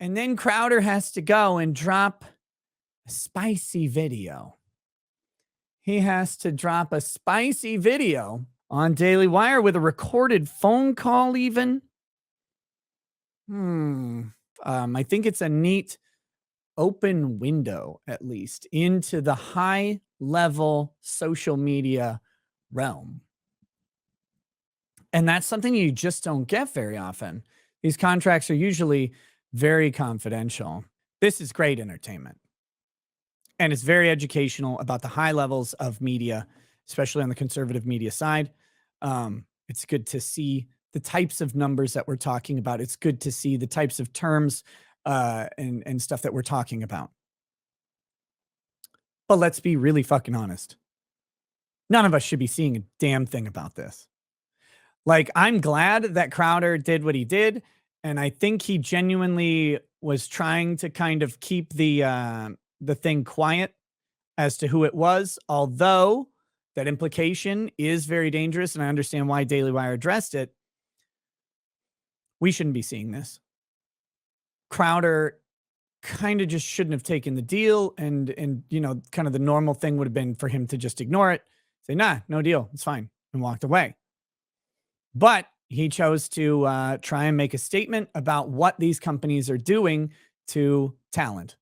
And then Crowder has to go and drop a spicy video. He has to drop a spicy video on Daily Wire with a recorded phone call even. I think it's a neat open window, at least, into the high level social media realm. And that's something you just don't get very often. These contracts are usually very confidential. This is great entertainment. And it's very educational about the high levels of media, especially on the conservative media side. It's good to see the types of numbers that we're talking about. It's good to see the types of terms and stuff that we're talking about. But let's be really fucking honest. None of us should be seeing a damn thing about this. Like, I'm glad that Crowder did what he did, and I think he genuinely was trying to kind of keep the thing quiet as to who it was, although that implication is very dangerous, and I understand why Daily Wire addressed it. We shouldn't be seeing this. Crowder kind of just shouldn't have taken the deal, and you know, kind of the normal thing would have been for him to just ignore it, say, nah, no deal, it's fine, and walked away. But he chose to try and make a statement about what these companies are doing to talent.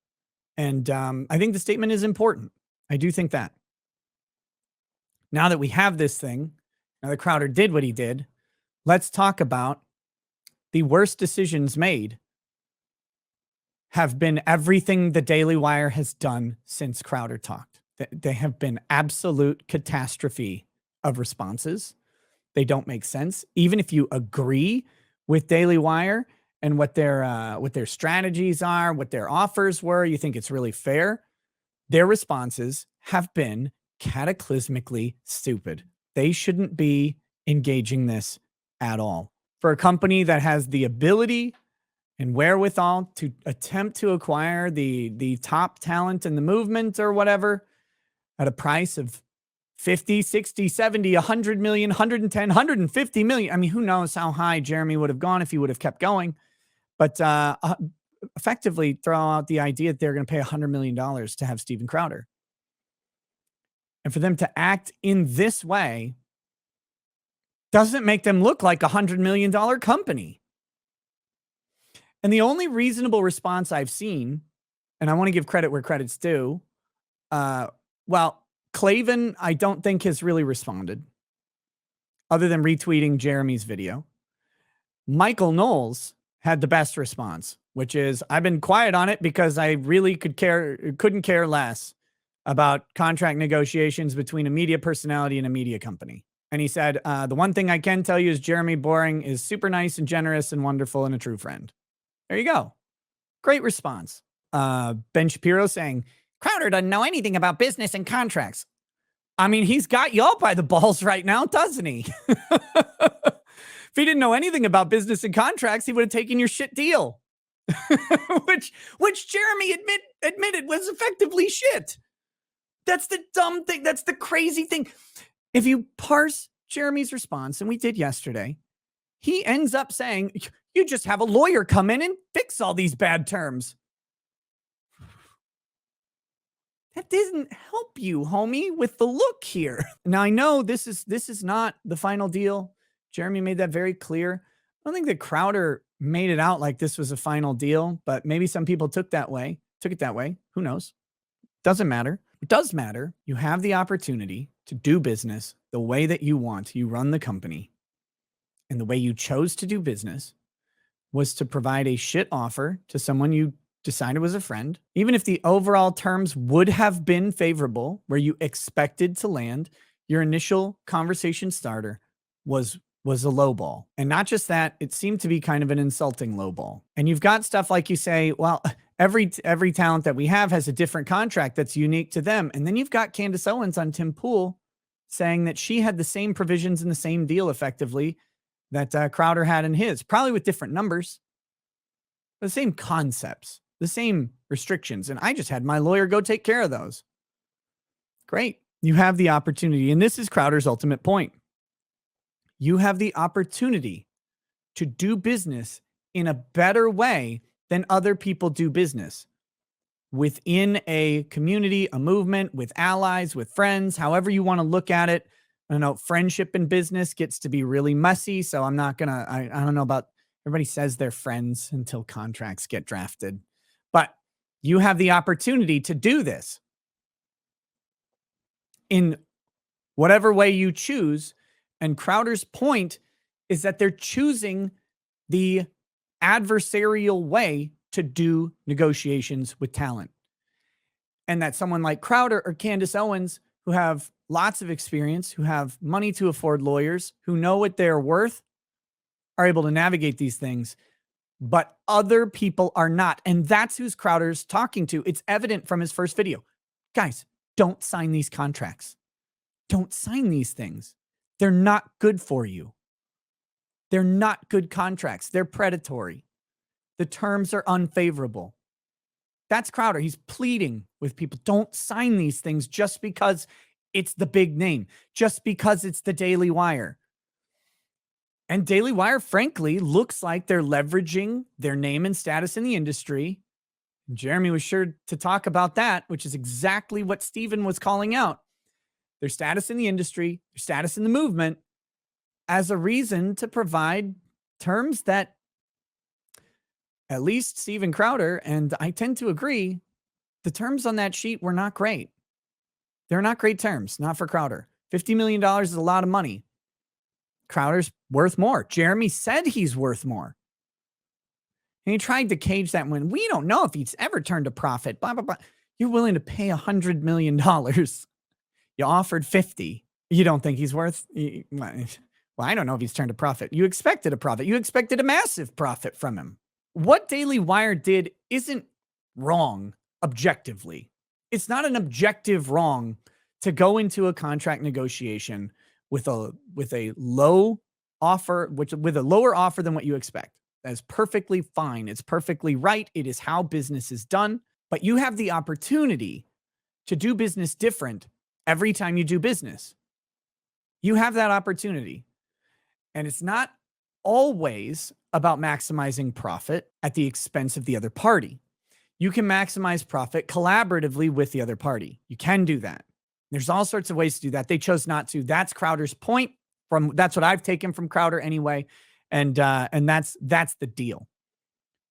And I think the statement is important. I do think that. Now that we have this thing, now that Crowder did what he did, let's talk about the worst decisions made have been everything the Daily Wire has done since Crowder talked. They have been absolute catastrophe of responses. They don't make sense. Even if you agree with Daily Wire and what their strategies are, what their offers were, you think it's really fair, their responses have been cataclysmically stupid. They shouldn't be engaging this at all. For a company that has the ability and wherewithal to attempt to acquire the top talent in the movement or whatever at a price of 50, 60, 70, 100 million, 110, 150 million. I mean, who knows how high Jeremy would have gone if he would have kept going. But effectively throw out the idea that they're going to pay $100 million to have Steven Crowder. And for them to act in this way doesn't make them look like a $100 million company. And the only reasonable response I've seen, and I want to give credit where credit's due, Clavin, I don't think has really responded other than retweeting Jeremy's video. Michael Knowles had the best response, which is, I've been quiet on it because I really couldn't care less about contract negotiations between a media personality and a media company. And he said, the one thing I can tell you is Jeremy Boring is super nice and generous and wonderful and a true friend. There you go. Great response. Ben Shapiro saying, Crowder doesn't know anything about business and contracts. I mean, he's got y'all by the balls right now, doesn't he? If he didn't know anything about business and contracts, he would have taken your shit deal, which Jeremy admitted was effectively shit. That's the dumb thing. That's the crazy thing. If you parse Jeremy's response, and we did yesterday, he ends up saying, you just have a lawyer come in and fix all these bad terms. That doesn't help you, homie, with the look here. Now, I know this is not the final deal. Jeremy made that very clear. I don't think that Crowder made it out like this was a final deal, but maybe some people took it that way. Who knows? Doesn't matter. It does matter. You have the opportunity to do business the way that you want. You run the company. And the way you chose to do business was to provide a shit offer to someone you decided was a friend. Even if the overall terms would have been favorable, where you expected to land, your initial conversation starter was a low ball. And not just that, it seemed to be kind of an insulting low ball. And you've got stuff like you say, well, every talent that we have has a different contract that's unique to them. And then you've got Candace Owens on Tim Pool saying that she had the same provisions in the same deal effectively that Crowder had in his, probably with different numbers, the same concepts, the same restrictions. And I just had my lawyer go take care of those. Great. You have the opportunity. And this is Crowder's ultimate point. You have the opportunity to do business in a better way than other people do business within a community, a movement, with allies, with friends, however you want to look at it. I know friendship in business gets to be really messy. So I'm not going to, I don't know about, everybody says they're friends until contracts get drafted, but you have the opportunity to do this in whatever way you choose. And Crowder's point is that they're choosing the adversarial way to do negotiations with talent. And that someone like Crowder or Candace Owens, who have lots of experience, who have money to afford lawyers, who know what they're worth, are able to navigate these things, but other people are not. And that's who's Crowder's talking to. It's evident from his first video. Guys, don't sign these contracts. Don't sign these things. They're not good for you. They're not good contracts. They're predatory. The terms are unfavorable. That's Crowder. He's pleading with people. Don't sign these things just because it's the big name, just because it's the Daily Wire. And Daily Wire, frankly, looks like they're leveraging their name and status in the industry. And Jeremy was sure to talk about that, which is exactly what Stephen was calling out. Their status in the industry, their status in the movement, as a reason to provide terms that at least Steven Crowder, and I tend to agree, the terms on that sheet were not great. They're not great terms, not for Crowder. $50 million is a lot of money. Crowder's worth more. Jeremy said he's worth more. And he tried to cage that when we don't know if he's ever turned a profit, blah, blah, blah. You're willing to pay $100 million. You offered 50. You don't think he's worth, well, I don't know if he's turned a profit. You expected a profit. You expected a massive profit from him. What Daily Wire did isn't wrong objectively. It's not an objective wrong to go into a contract negotiation with a low offer, with a lower offer than what you expect. That is perfectly fine. It's perfectly right. It is how business is done. But you have the opportunity to do business different every time you do business. You have that opportunity. And it's not always about maximizing profit at the expense of the other party. You can maximize profit collaboratively with the other party. You can do that. There's all sorts of ways to do that. They chose not to. That's Crowder's point. That's what I've taken from Crowder anyway. And that's the deal.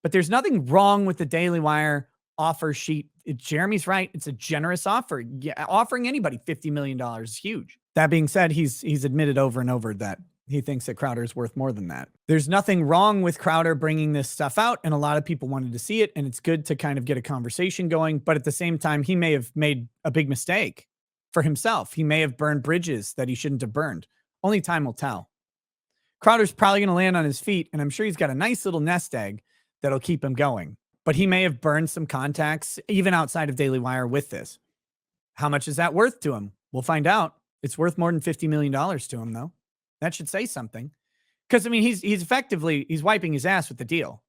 But there's nothing wrong with the Daily Wire offer sheet. Jeremy's right. It's a generous offer. Yeah, offering anybody $50 million is huge. That being said, he's admitted over and over that he thinks that Crowder is worth more than that. There's nothing wrong with Crowder bringing this stuff out, and a lot of people wanted to see it, and it's good to kind of get a conversation going. But at the same time, he may have made a big mistake for himself. He may have burned bridges that he shouldn't have burned. Only time will tell. Crowder's probably going to land on his feet, and I'm sure he's got a nice little nest egg that'll keep him going. But he may have burned some contacts, even outside of Daily Wire, with this. How much is that worth to him? We'll find out. It's worth more than $50 million to him, though. That should say something. Because, I mean, he's effectively, he's wiping his ass with the deal.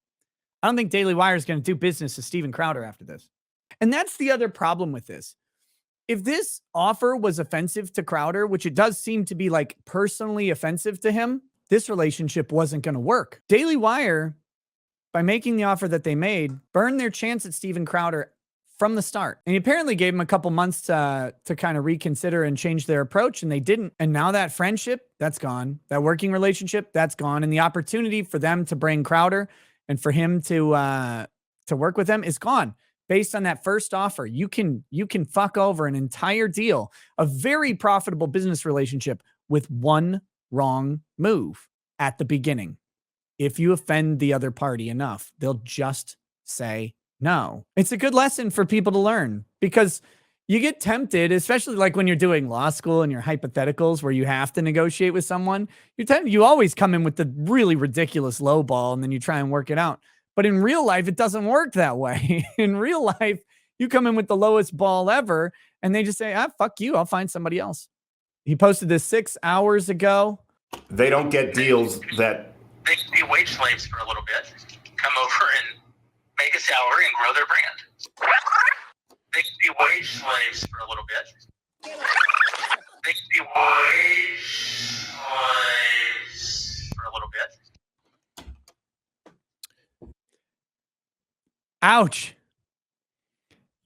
I don't think Daily Wire is going to do business with Steven Crowder after this. And that's the other problem with this. If this offer was offensive to Crowder, which it does seem to be like personally offensive to him, this relationship wasn't going to work. Daily Wire, by making the offer that they made, burned their chance at Steven Crowder from the start. And he apparently gave him a couple months to kind of reconsider and change their approach, and they didn't. And now that friendship, that's gone. That working relationship, that's gone. And the opportunity for them to bring Crowder and for him to work with them is gone. Based on that first offer, you can fuck over an entire deal, a very profitable business relationship, with one wrong move at the beginning. If you offend the other party enough, they'll just say no. It's a good lesson for people to learn, because you get tempted, especially like when you're doing law school and your hypotheticals where you have to negotiate with someone. You always come in with the really ridiculous low ball and then you try and work it out. But in real life, it doesn't work that way. In real life, you come in with the lowest ball ever and they just say, fuck you, I'll find somebody else. He posted this 6 hours ago. They don't get deals that... They can be wage slaves for a little bit, come over and make a salary and grow their brand. They can be wage slaves for a little bit. They can be wage slaves for a little bit. Ouch.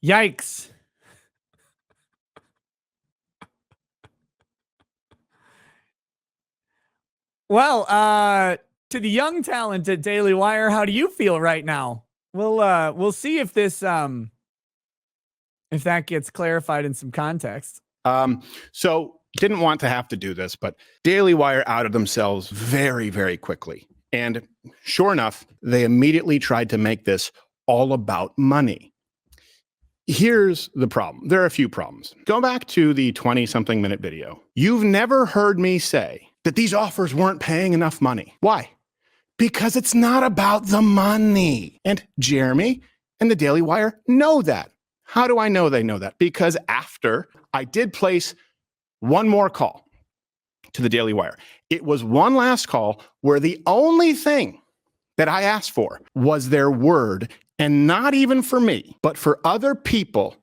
Yikes. Well, to the young talent at Daily Wire, how do you feel right now? We'll see if this if that gets clarified in some context. So didn't want to have to do this, but Daily Wire outed themselves very, very quickly. And sure enough, they immediately tried to make this all about money. Here's the problem. There are a few problems. Go back to the 20-something minute video. You've never heard me say that these offers weren't paying enough money. Why? Because it's not about the money. And Jeremy and the Daily Wire know that. How do I know they know that? Because after I did place one more call to the Daily Wire, it was one last call where the only thing that I asked for was their word, and not even for me, but for other people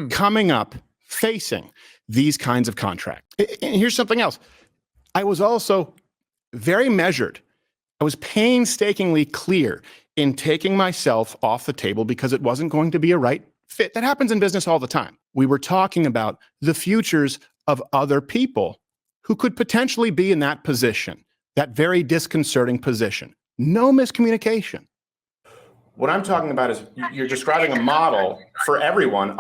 coming up facing these kinds of contracts. And here's something else. I was also very measured. I was painstakingly clear in taking myself off the table because it wasn't going to be a right fit. That happens in business all the time. We were talking about the futures of other people who could potentially be in that position, that very disconcerting position. No miscommunication. What I'm talking about is you're describing a model for everyone,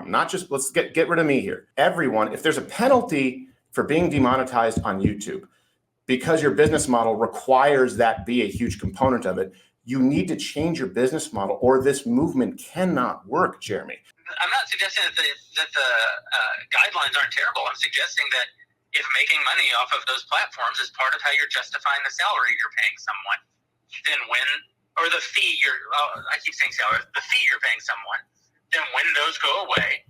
not just, let's get rid of me here. Everyone, if there's a penalty for being demonetized on YouTube, because your business model requires that be a huge component of it, you need to change your business model or this movement cannot work, Jeremy. I'm not suggesting that the guidelines aren't terrible. I'm suggesting that if making money off of those platforms is part of how you're justifying the salary you're paying someone, then or the fee I keep saying salary, the fee you're paying someone, then when those go away,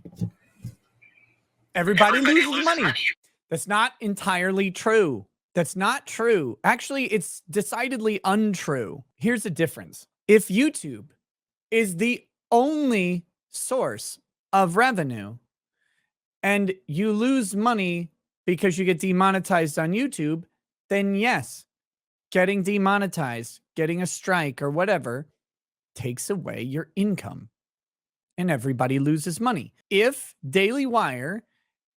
everybody loses money. That's not entirely true. That's not true. Actually, it's decidedly untrue. Here's the difference. If YouTube is the only source of revenue and you lose money because you get demonetized on YouTube, then yes, getting demonetized, getting a strike or whatever takes away your income and everybody loses money. If Daily Wire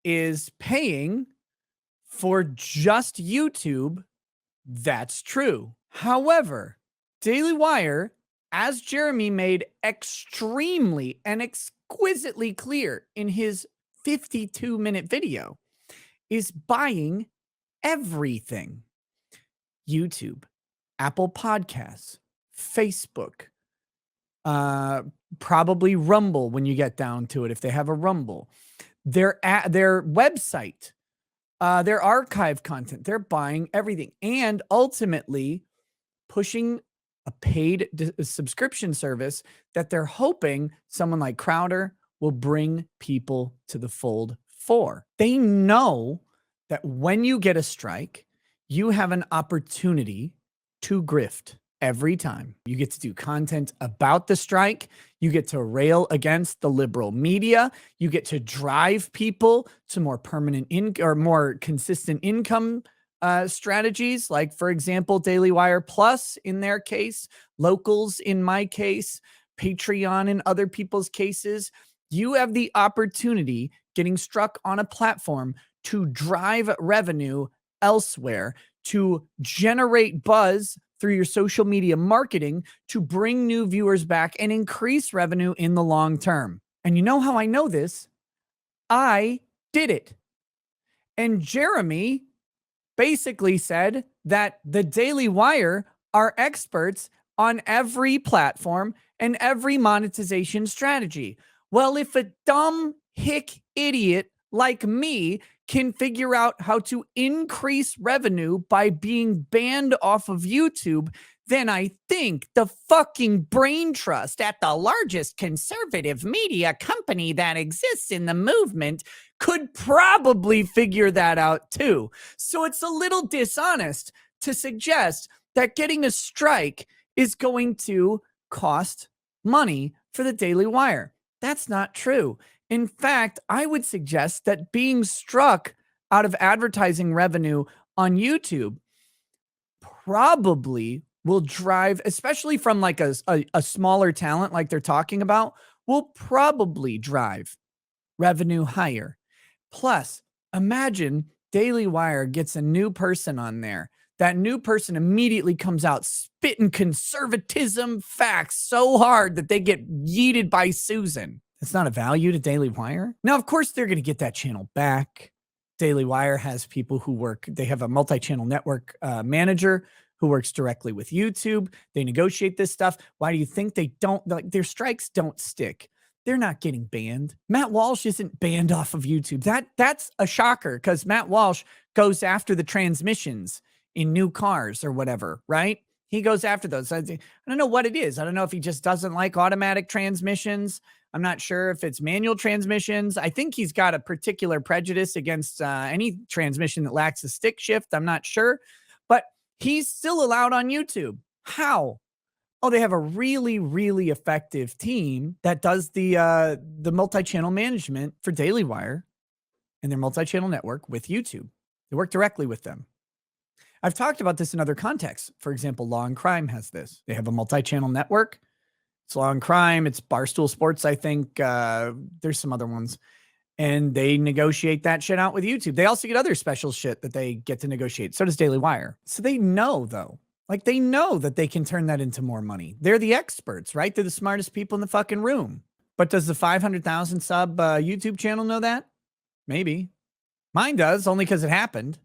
is paying for just YouTube, that's true. However, Daily Wire, as Jeremy made extremely and exquisitely clear in his 52-minute video, is buying everything. YouTube, Apple Podcasts, Facebook, probably Rumble when you get down to it, if they have a Rumble, their website, their archive content, they're buying everything and ultimately pushing a paid subscription service that they're hoping someone like Crowder will bring people to the fold for. They know that when you get a strike, you have an opportunity to grift every time. You get to do content about the strike. You get to rail against the liberal media. You get to drive people to more permanent or more consistent income strategies, like, for example, Daily Wire Plus in their case, Locals in my case, Patreon in other people's cases. You have the opportunity, getting struck on a platform, to drive revenue elsewhere, to generate buzz through your social media marketing, to bring new viewers back and increase revenue in the long term. And you know how I know this? I did it. And Jeremy basically said that the Daily Wire are experts on every platform and every monetization strategy. Well, if a dumb hick idiot like me can figure out how to increase revenue by being banned off of YouTube, then I think the fucking brain trust at the largest conservative media company that exists in the movement could probably figure that out too. So it's a little dishonest to suggest that getting a strike is going to cost money for the Daily Wire. That's not true. In fact, I would suggest that being struck out of advertising revenue on YouTube probably will drive, especially from like a smaller talent like they're talking about, will probably drive revenue higher. Plus, imagine Daily Wire gets a new person on there. That new person immediately comes out spitting conservatism facts so hard that they get yeeted by Susan. It's not a value to Daily Wire. Now, of course, they're going to get that channel back. Daily Wire has people who work, they have a multi-channel network manager who works directly with YouTube. They negotiate this stuff. Why do you think they don't, like, their strikes don't stick? They're not getting banned. Matt Walsh isn't banned off of YouTube. That's a shocker because Matt Walsh goes after the transmissions in new cars or whatever, right? He goes after those. I don't know what it is. I don't know if he just doesn't like automatic transmissions. I'm not sure if it's manual transmissions. I think he's got a particular prejudice against any transmission that lacks a stick shift. I'm not sure, but he's still allowed on YouTube. How? Oh, they have a really, really effective team that does the multi-channel management for Daily Wire and their multi-channel network with YouTube. They work directly with them. I've talked about this in other contexts. For example, Law and Crime has this. They have a multi-channel network. It's Law and Crime. It's Barstool Sports, I think. There's some other ones. And they negotiate that shit out with YouTube. They also get other special shit that they get to negotiate. So does Daily Wire. So they know, though. Like, they know that they can turn that into more money. They're the experts, right? They're the smartest people in the fucking room. But does the 500,000 sub YouTube channel know that? Maybe. Mine does, only because it happened.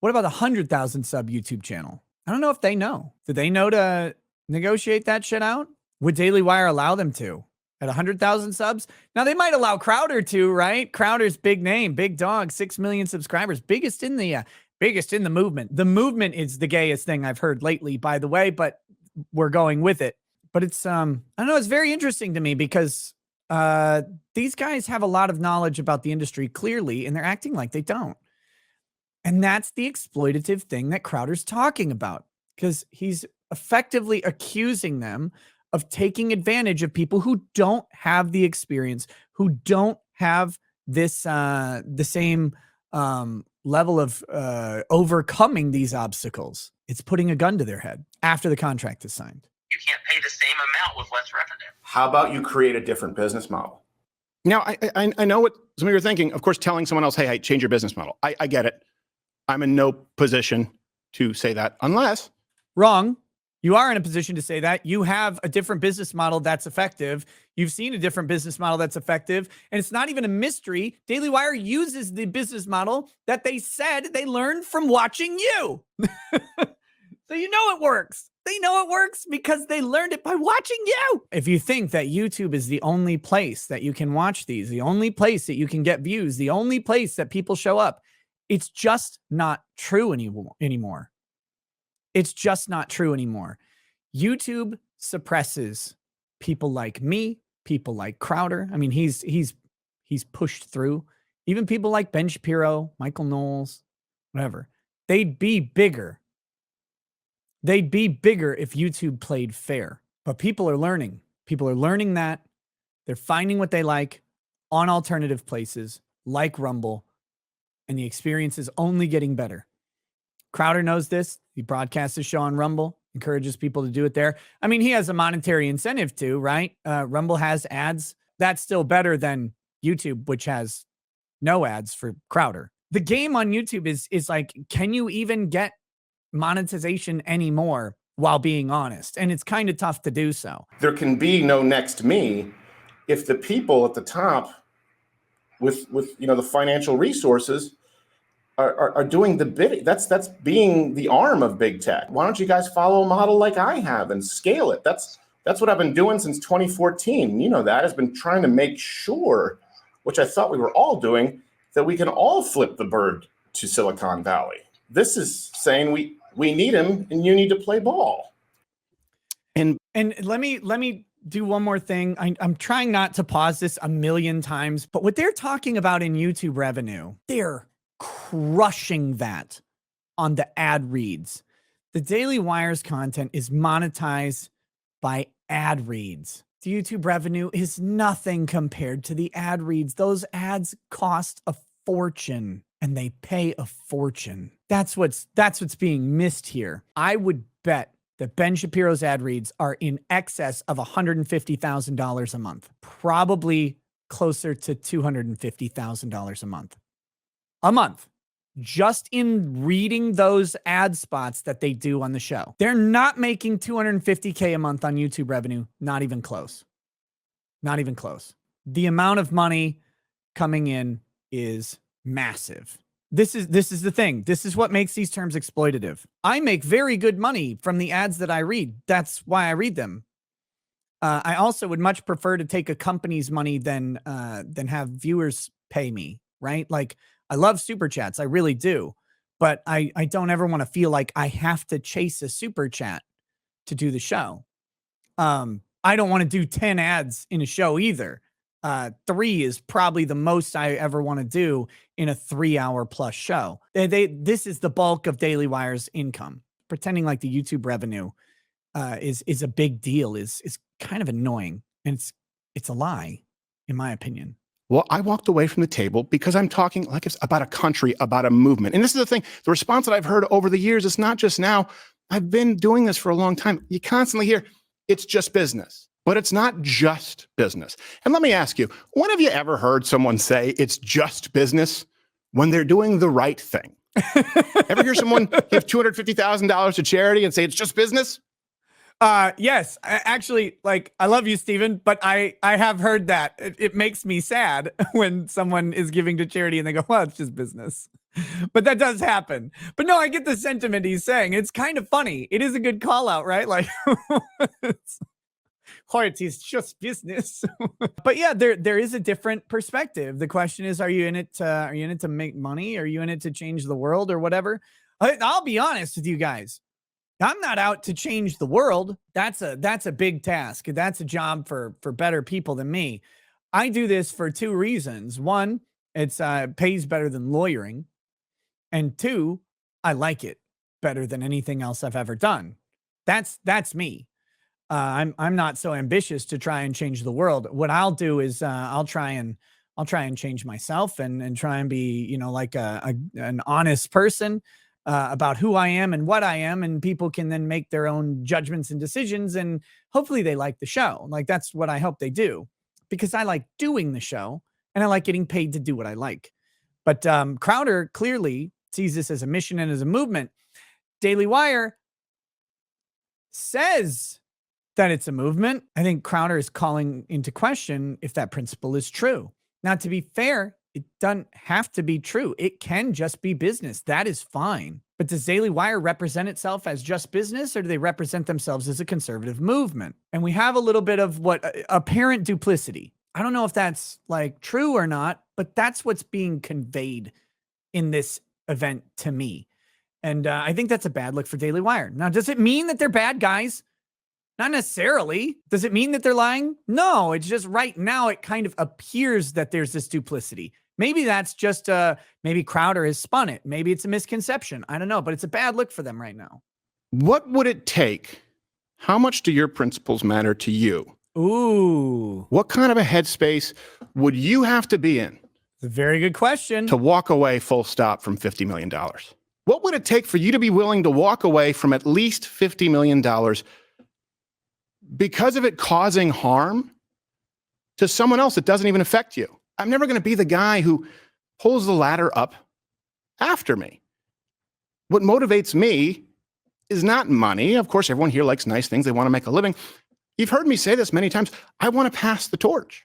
What about the 100,000 sub YouTube channel? I don't know if they know. Do they know to negotiate that shit out? Would Daily Wire allow them to at 100,000 subs? Now, they might allow Crowder to, right? Crowder's big name, big dog, 6 million subscribers, biggest in the movement. The movement is the gayest thing I've heard lately, by the way, but we're going with it. But it's, I don't know, it's very interesting to me because these guys have a lot of knowledge about the industry clearly, and they're acting like they don't. And that's the exploitative thing that Crowder's talking about, because he's effectively accusing them of taking advantage of people who don't have the experience, who don't have this the same level of overcoming these obstacles. It's putting a gun to their head after the contract is signed. You can't pay the same amount with less revenue. How about you create a different business model? Now, I know what some of you are thinking. Of course, telling someone else, hey, change your business model. I get it. I'm in no position to say that unless. Wrong. You are in a position to say that. You have a different business model that's effective. You've seen a different business model that's effective. And it's not even a mystery. Daily Wire uses the business model that they said they learned from watching you. So you know it works. They know it works because they learned it by watching you. If you think that YouTube is the only place that you can watch these, the only place that you can get views, the only place that people show up, it's just not true anymore. It's just not true anymore. YouTube suppresses people like me, people like Crowder. I mean, he's pushed through. Even people like Ben Shapiro, Michael Knowles, whatever. They'd be bigger. They'd be bigger if YouTube played fair. But people are learning. People are learning that. They're finding what they like on alternative places like Rumble. And the experience is only getting better. Crowder knows this. He broadcasts his show on Rumble, encourages people to do it there. I mean, he has a monetary incentive too, right? Rumble has ads. That's still better than YouTube, which has no ads for Crowder. The game on YouTube is like, can you even get monetization anymore while being honest? And it's kind of tough to do so. There can be no next me if the people at the top with the financial resources are doing the bidding. That's being the arm of big tech. Why don't you guys follow a model like I have and scale it? That's what I've been doing since 2014. You know, that has been trying to make sure, which I thought we were all doing, that we can all flip the bird to Silicon Valley. This is saying we need him and you need to play ball. And let me do one more thing. I'm trying not to pause this a million times, but what they're talking about in YouTube revenue, they're crushing that on the ad reads. The Daily Wire's content is monetized by ad reads. The YouTube revenue is nothing compared to the ad reads. Those ads cost a fortune and they pay a fortune. That's what's being missed here. I would bet that Ben Shapiro's ad reads are in excess of $150,000 a month, probably closer to $250,000 a month. A month. Just in reading those ad spots that they do on the show. They're not making $250K a month on YouTube revenue. Not even close. Not even close. The amount of money coming in is massive. This is the thing. This is what makes these terms exploitative. I make very good money from the ads that I read. That's why I read them. I also would much prefer to take a company's money than have viewers pay me, right? Like, I love super chats. I really do. But I don't ever want to feel like I have to chase a super chat to do the show. I don't want to do 10 ads in a show either. 3 is probably the most I ever want to do in a 3-hour plus show. This is the bulk of Daily Wire's income. Pretending like the YouTube revenue is a big deal is kind of annoying. And it's a lie, in my opinion. Well, I walked away from the table because I'm talking like it's about a country, about a movement. And this is the thing, the response that I've heard over the years, it's not just now. I've been doing this for a long time. You constantly hear, it's just business. But it's not just business. And let me ask you, when have you ever heard someone say it's just business when they're doing the right thing? Ever hear someone give $250,000 to charity and say it's just business? Yes, actually, like, I love you, Steven, but I have heard that. It makes me sad when someone is giving to charity and they go, well, it's just business. But that does happen. But no, I get the sentiment he's saying. It's kind of funny. It is a good call out, right? Like, it is just business. But yeah, there is a different perspective. The question is, are you in it to make money? Are you in it to change the world or whatever? I'll be honest with you guys. I'm not out to change the world. That's a big task. That's a job for better people than me. I do this for 2 reasons. 1, it's pays better than lawyering. And 2, I like it better than anything else I've ever done. That's me. I'm not so ambitious to try and change the world. What I'll do is I'll try and change myself and try and be, like an honest person about who I am and what I am, and people can then make their own judgments and decisions, and hopefully they like the show. Like, that's what I hope they do, because I like doing the show and I like getting paid to do what I like. But Crowder clearly sees this as a mission and as a movement. Daily Wire says that it's a movement. I think Crowder is calling into question if that principle is true. Now, to be fair, it doesn't have to be true. It can just be business. That is fine. But does Daily Wire represent itself as just business, or do they represent themselves as a conservative movement? And we have a little bit of what apparent duplicity. I don't know if that's like true or not, but that's what's being conveyed in this event to me. And I think that's a bad look for Daily Wire. Now, does it mean that they're bad guys? Not necessarily. Does it mean that they're lying? No, it's just right now it kind of appears that there's this duplicity. Maybe that's just, maybe Crowder has spun it. Maybe it's a misconception. I don't know, but it's a bad look for them right now. What would it take? How much do your principles matter to you? Ooh. What kind of a headspace would you have to be in? It's a very good question. To walk away full stop from $50 million? What would it take for you to be willing to walk away from at least $50 million because of it causing harm to someone else that doesn't even affect you? I'm never going to be the guy who pulls the ladder up after me. What motivates me is not money. Of course, everyone here likes nice things. They want to make a living. You've heard me say this many times. I want to pass the torch.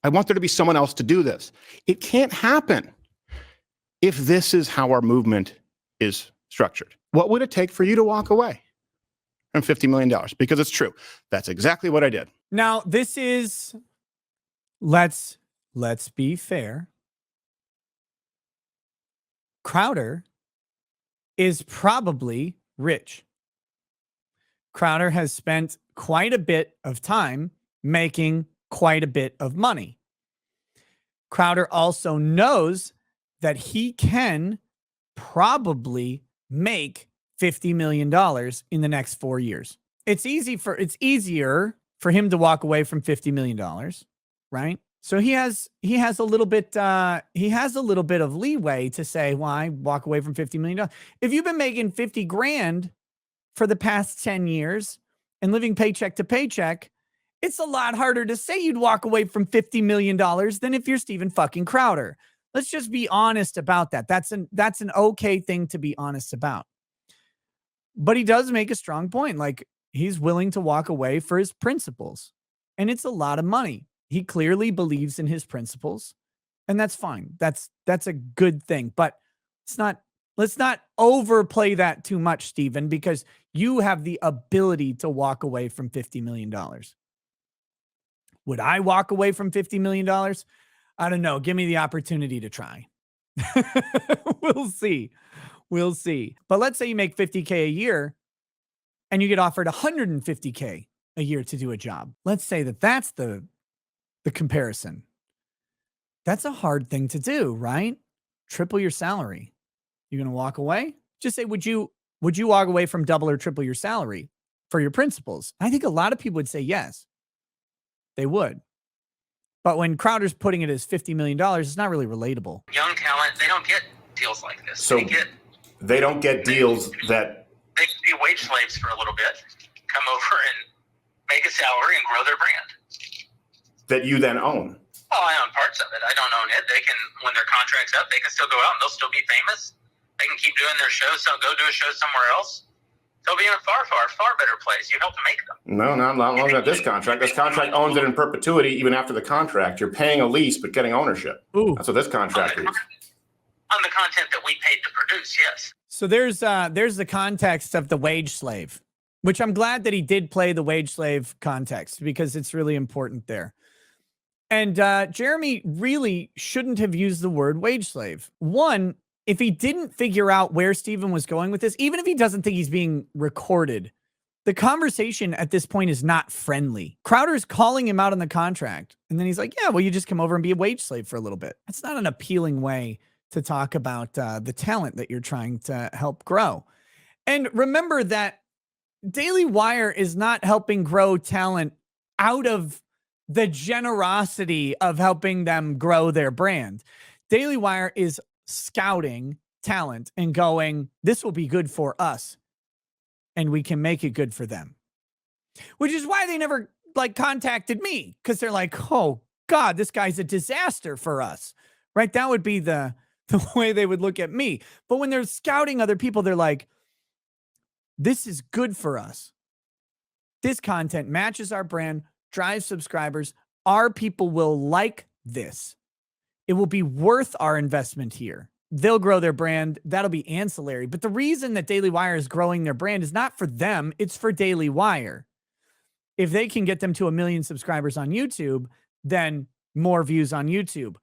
I want there to be someone else to do this. It can't happen if this is how our movement is structured. What would it take for you to walk away from $50 million? Because it's true. That's exactly what I did. Now, this is, let's be fair. Crowder is probably rich. Crowder has spent quite a bit of time making quite a bit of money. Crowder also knows that he can probably make $50 million in the next 4 years. It's easier for him to walk away from $50 million, right? So he has a little bit of leeway to say, well, I walk away from $50 million. If you've been making 50 grand for the past 10 years and living paycheck to paycheck, it's a lot harder to say you'd walk away from $50 million than if you're Steven fucking Crowder. Let's just be honest about that. That's an okay thing to be honest about. But he does make a strong point. Like, he's willing to walk away for his principles. And it's a lot of money. He clearly believes in his principles. And that's fine. That's a good thing. But let's not overplay that too much, Steven, because you have the ability to walk away from $50 million. Would I walk away from $50 million? I don't know. Give me the opportunity to try. We'll see. We'll see. But let's say you make $50K a year and you get offered $150K a year to do a job. Let's say that's the comparison. That's a hard thing to do, right? Triple your salary. You're going to walk away? Just say, would you walk away from double or triple your salary for your principles? I think a lot of people would say yes. They would. But when Crowder's putting it as $50 million, it's not really relatable. Young talent, they don't get deals like this. So they don't get deals that... They can be wage slaves for a little bit, come over and make a salary and grow their brand. That you then own. Oh, I own parts of it. I don't own it. They can, when their contract's up, they can still go out and they'll still be famous. They can keep doing their shows, so go do a show somewhere else. They'll be in a far, far, far better place. You helped make them. No, not long as this contract. This contract owns it in perpetuity even after the contract. You're paying a lease but getting ownership. Ooh. That's what this contract is. On the content that we paid to produce, yes. So there's the context of the wage slave, which I'm glad that he did play the wage slave context because it's really important there. And Jeremy really shouldn't have used the word wage slave. One, if he didn't figure out where Steven was going with this, even if he doesn't think he's being recorded, the conversation at this point is not friendly. Crowder's calling him out on the contract. And then he's like, yeah, well, you just come over and be a wage slave for a little bit. That's not an appealing way to talk about the talent that you're trying to help grow. And remember that Daily Wire is not helping grow talent out of the generosity of helping them grow their brand. Daily Wire is scouting talent and going, this will be good for us and we can make it good for them, which is why they never contacted me. Cause they're like, oh God, this guy's a disaster for us, right? That would be the way they would look at me. But when they're scouting other people, they're like, this is good for us. This content matches our brand, drives subscribers. Our people will like this. It will be worth our investment here. They'll grow their brand. That'll be ancillary. But the reason that Daily Wire is growing their brand is not for them. It's for Daily Wire. If they can get them to 1 million subscribers on YouTube, then more views on YouTube,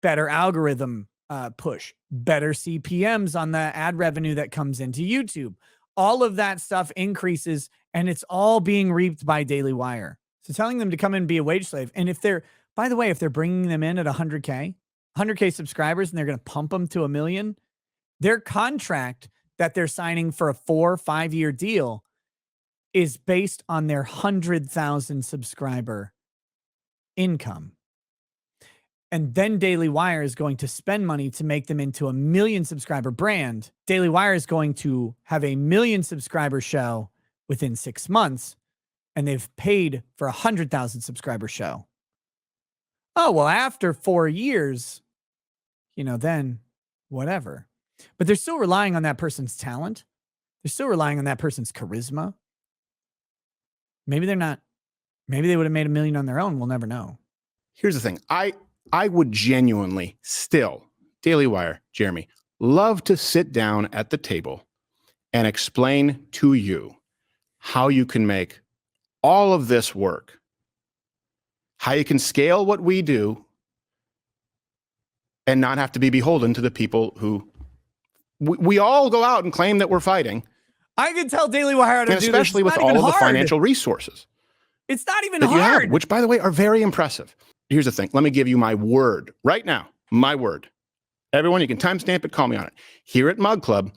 better algorithm push, better CPMs on the ad revenue that comes into YouTube. All of that stuff increases and it's all being reaped by Daily Wire. So telling them to come in and be a wage slave. And if they're, by the way, if they're bringing them in at 100K subscribers and they're going to pump them to 1 million, their contract that they're signing for a 4 or 5 year deal is based on their 100,000 subscriber income. And then Daily Wire is going to spend money to make them into 1 million subscriber brand. Daily Wire is going to have a 1 million subscriber show within 6 months. And they've paid for 100,000 subscriber show. Oh, well, after 4 years, then whatever. But they're still relying on that person's talent. They're still relying on that person's charisma. Maybe they're not. Maybe they would have made 1 million on their own. We'll never know. Here's the thing. I would genuinely still, Daily Wire, Jeremy, love to sit down at the table and explain to you how you can make all of this work, how you can scale what we do and not have to be beholden to the people who we all go out and claim that we're fighting. I can tell Daily Wire how to do this. Especially with all of the financial resources. It's not even that hard. You have, which, by the way, are very impressive. Here's the thing. Let me give you my word right now. My word. Everyone, you can timestamp it, call me on it. Here at Mug Club,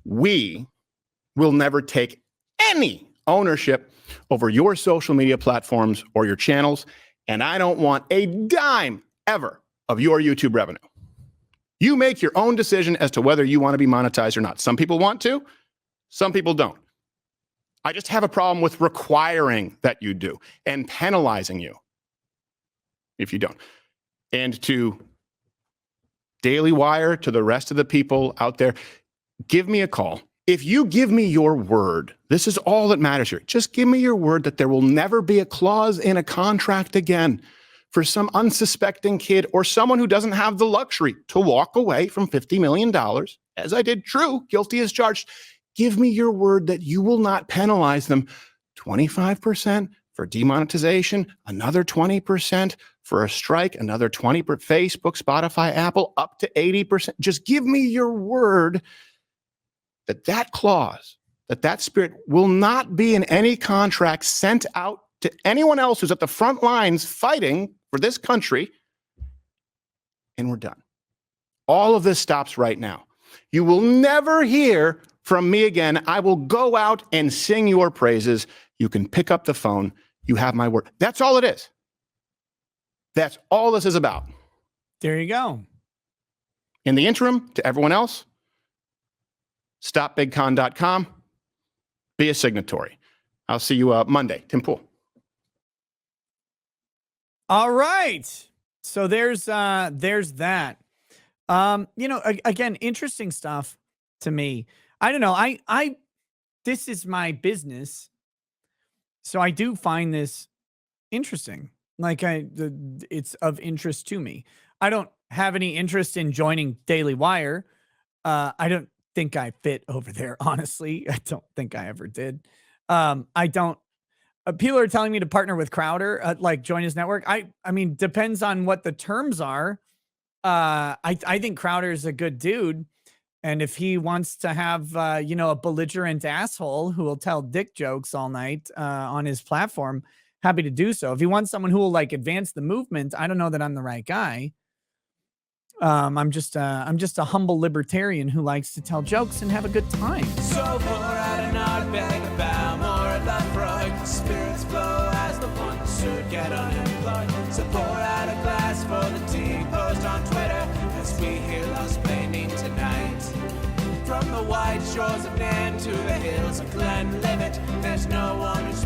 we will never take any ownership over your social media platforms or your channels. And I don't want a dime ever of your YouTube revenue. You make your own decision as to whether you want to be monetized or not. Some people want to, some people don't. I just have a problem with requiring that you do and penalizing you if you don't. And to Daily Wire, to the rest of the people out there, give me a call. If you give me your word, this is all that matters here. Just give me your word that there will never be a clause in a contract again for some unsuspecting kid or someone who doesn't have the luxury to walk away from $50 million, as I did, true, guilty as charged. Give me your word that you will not penalize them 25% for demonetization, another 20% for a strike, another 20% for Facebook, Spotify, Apple, up to 80%. Just give me your word that that clause, that spirit will not be in any contract sent out to anyone else who's at the front lines fighting for this country, and we're done. All of this stops right now. You will never hear from me again. I will go out and sing your praises. You can pick up the phone. You have my word. That's all it is. That's all this is about. There you go. In the interim, to everyone else, stopbigcon.com. Be a signatory. I'll see you Monday. Tim Pool. All right. So there's that. Again, interesting stuff to me. I don't know. I this is my business. So I do find this interesting. Like it's of interest to me. I don't have any interest in joining Daily Wire. I don't think I fit over there, honestly. I don't think I ever did. I don't. People are telling me to partner with Crowder, like join his network. I mean, depends on what the terms are. I think Crowder is a good dude. And if he wants to have, a belligerent asshole who will tell dick jokes all night on his platform, happy to do so. If he wants someone who will like advance the movement, I don't know that I'm the right guy. I'm just a humble libertarian who likes to tell jokes and have a good time. So pour out an art bag about more of the Freud. Spirits flow as the ones who get unemployed. So pour out a glass for the tea post on Twitter as we hear Lost Planning tonight. From the wide shores of Nam to the hills of Glenlivet, there's no one who's